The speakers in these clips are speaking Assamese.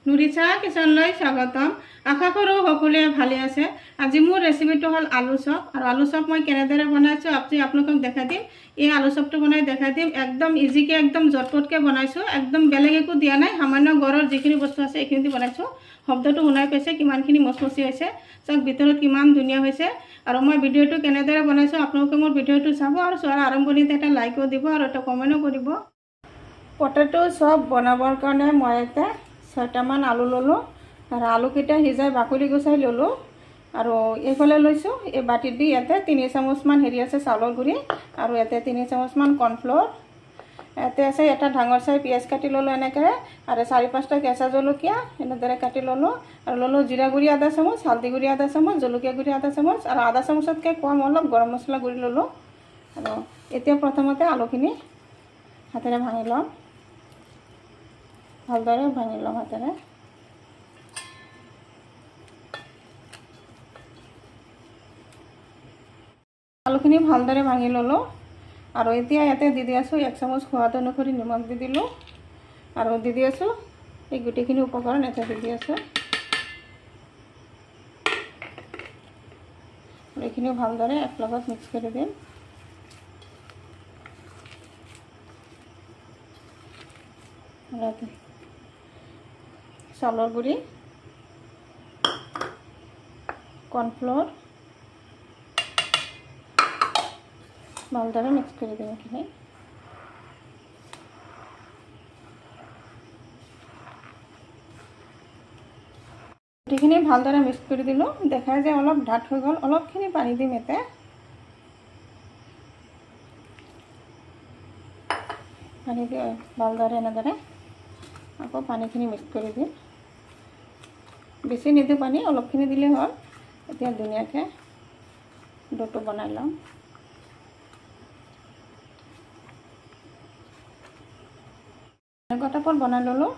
নুৰিছা কিচেনলৈ স্বাগতম। আশা কৰোঁ সকলোৱে ভালে আছে। আজি মোৰ ৰেচিপিটো হ'ল আলু চপ, আৰু আলু চপ মই কেনেদৰে বনাইছোঁ আপোনালোকক দেখাই দিম। এই আলু চপটো বনাই দেখাই দিম। একদম ইজিকৈ, একদম জটপটকৈ বনাইছোঁ। একদম বেলেগ একো দিয়া নাই, সামান্য ঘৰৰ যিখিনি বস্তু আছে এইখিনি দি বনাইছোঁ। শব্দটো শুনাই পাইছে কিমানখিনি মচমচি হৈছে, চাওক ভিতৰত কিমান ধুনীয়া হৈছে। আৰু মই ভিডিঅ'টো কেনেদৰে বনাইছোঁ আপোনালোকে মোৰ ভিডিঅ'টো চাব, আৰু চোৱাৰ আৰম্ভণিতে এটা লাইকো দিব আৰু এটা কমেণ্টো কৰিব। পটেটো চপ বনাবৰ কাৰণে মই এটা 6টামান আলু ল'লোঁ, আৰু আলুকেইটা সিজাই বাকলি গুচাই ল'লোঁ। আৰু এইফালে লৈছোঁ এই বাটিত দি ইয়াতে 3 চামুচমান হেৰি আছে চাউলৰ গুড়ি, আৰু ইয়াতে 3 চামুচমান কৰ্ণফ্ল'ৰ। ইয়াতে আছে এটা ডাঙৰ চাই পিঁয়াজ কাটি ল'লোঁ এনেকৈ, আৰু 4-5টা কেঁচা জলকীয়া এনেদৰে কাটি ল'লোঁ। আৰু ল'লোঁ জিৰা গুড়ি আধা চামুচ, হালধি গুড়ি আধা চামুচ, জলকীয়া গুড়ি আধা চামুচ, আৰু আধা চামুচতকৈ কম অলপ গৰম মছলা গুড়ি ল'লোঁ। আৰু এতিয়া প্ৰথমতে আলুখিনি হাতেৰে ভাঙি ল'ম, ভালদৰে ভাঙি ল'ম হাতেৰে। আলুখিনি ভালদৰে ভাঙি ল'লোঁ, আৰু এতিয়া ইয়াতে দি দি আছোঁ 1 চামুচ সোৱাদ অনুসৰি নিমখ দি দিলোঁ, আৰু দি দি আছোঁ এই গোটেইখিনি উপকৰণ ইয়াতে দি দি আছোঁ। এইখিনিও ভালদৰে একলগত মিক্স কৰি দিম। চাউলৰ গুড়ি, কৰ্ণফ্ল'ৰ ভালদৰে মিক্স কৰি দিম। এইখিনি গোটেইখিনি ভালদৰে মিক্স কৰি দিলোঁ। দেখাই যে অলপ ডাঠ হৈ গ'ল, অলপখিনি পানী দিম ইয়াতে। পানী দি ভালদৰে এনেদৰে আকৌ পানীখিনি মিক্স কৰি দিম। বেছি নিদিওঁ পানী, অলপখিনি দিলেই হ'ল। এতিয়া ধুনীয়াকৈ ডোটো বনাই ল'ম। এনেকুৱা টাইপত বনাই ল'লোঁ।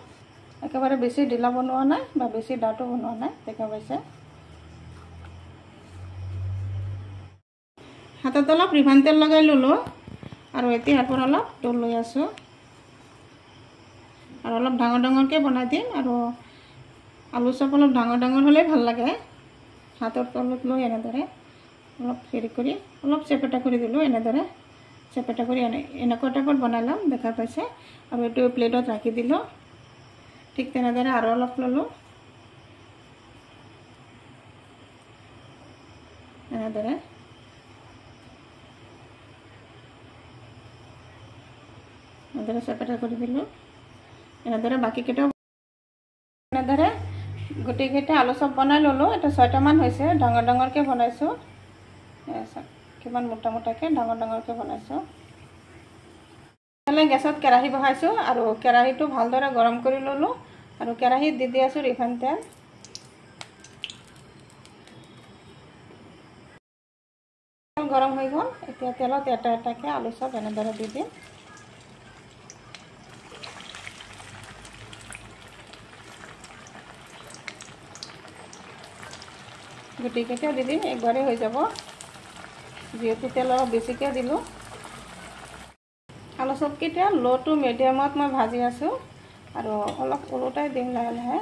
একেবাৰে বেছি ঢিলা বনোৱা নাই বা বেছি ডাঠো বনোৱা নাই, দেখা পাইছে। হাতত অলপ ৰিফাইন তেল লগাই ল'লোঁ, আৰু এতিয়া ইয়াৰ পৰা অলপ ডো লৈ আছোঁ, আৰু অলপ ডাঙৰ ডাঙৰকৈ বনাই দিম। আৰু আলু চপ অলপ ডাঙৰ ডাঙৰ হ'লেই ভাল লাগে। হাতৰ তলত লৈ এনেদৰে অলপ হেৰি কৰি অলপ চেপেটা কৰি দিলোঁ, এনেদৰে চেপেটা কৰি এনেকুৱা টাইপত বনাই ল'ম, দেখা পাইছে। আৰু এইটো প্লেটত ৰাখি দিলোঁ। ঠিক তেনেদৰে আৰু অলপ ল'লোঁ, এনেদৰে চেপেটা কৰি দিলোঁ। এনেদৰে বাকীকেইটাও এনেদৰে গোটেইকেইটা আলু চপ বনাই ল'লোঁ। এটা 6টামান হৈছে, ডাঙৰ ডাঙৰকৈ বনাইছোঁ। কিমান মোটা মোটাকৈ ডাঙৰ ডাঙৰকৈ বনাইছোঁ। গেছত কেৰাহী বহাইছোঁ, আৰু কেৰাহীটো ভালদৰে গৰম কৰি ল'লোঁ, আৰু কেৰাহীত দি দি আছোঁ ৰিফাইন তেল। তেল গৰম হৈ গ'ল। এতিয়া তেলত এটা এটাকৈ আলু চপ এনেদৰে দি দিম। গোটেইকেইটা দি দিম, একবাৰেই হৈ যাব, যিহেতু তেল অলপ বেছিকৈ দিলোঁ। আলু চপকেইটা ল' টু মিডিয়ামত মই ভাজি আছোঁ, আৰু অলপ ওলোটাই দিম, লাহে লাহে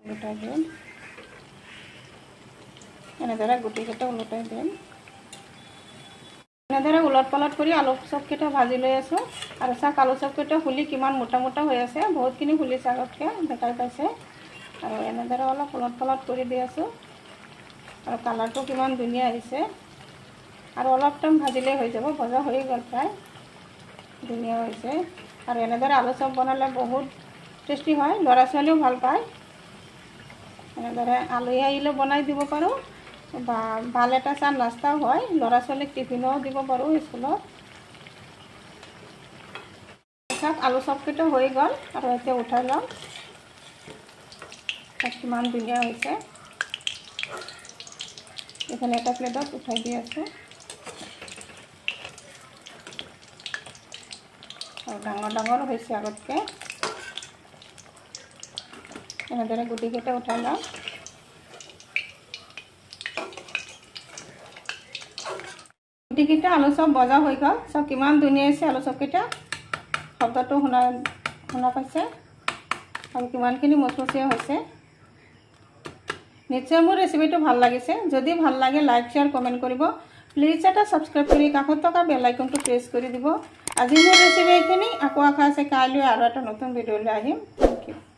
ওলোটাই দিম। এনেদৰে গোটেইকেইটা ওলোটাই দিম। এনেদৰে ওলট পালট কৰি আলু চপকেইটা ভাজি লৈ আছোঁ। আৰু চাওক আলু চপকেইটা ফুলি কিমান মোটা মোটা হৈ আছে, বহুতখিনি ফুলিছে আগতকৈ, দেখাই পাইছে। আৰু এনেদৰে অলপ ওলট পালট কৰি দি আছোঁ, আৰু কালাৰটো কিমান ধুনীয়া আহিছে। আৰু অলপ টাইম ভাজিলেই হৈ যাব, ভজা হৈ গ'ল প্ৰায়, ধুনীয়া হৈছে। আৰু এনেদৰে আলু চপ বনালে বহুত টেষ্টি হয়, ল'ৰা ছোৱালীও ভাল পায়। এনেদৰে আলহী আহিলেও বনাই দিব পাৰোঁ, বা ভাল এটা চাহ নাস্তাও হয়, ল'ৰা ছোৱালীক টিফিনো দিব পাৰোঁ স্কুলত। চাওক আলু চপকেইটা হৈ গ'ল, আৰু এতিয়া উঠাই ল'ম। কিমান ধুনীয়া হৈছে। এইফালে এটা প্লেটত উঠাই দি আছোঁ, আৰু ডাঙৰ ডাঙৰ হৈছে আগতকৈ। এনেদৰে গুটিকেইটা উঠাই লওঁ। গুটিকেইটা আলু চপ ভজা হৈ গ'ল, চব কিমান ধুনীয়া হৈছে আলু চপকেইটা। শব্দটো শুনা পাইছে। আৰু কিমানখিনি মচমচীয়া হৈছে নিশ্চয় মোৰ ৰেচিপিটো ভাল লাগিছে যদি ভাল লাগে লাইক শেয়াৰ কমেন্ট কৰিব প্লিজ এটা সাবস্ক্ৰাইব কৰি কাষত থকা বেল আইকনটো প্ৰেছ কৰি দিব আজি মোৰ ৰেচিপি এইখিনি আকৌ আশা আছে কাইলৈ আৰু এটা নতুন ভিডিঅ লৈ আহিম থ্যাংক ইউ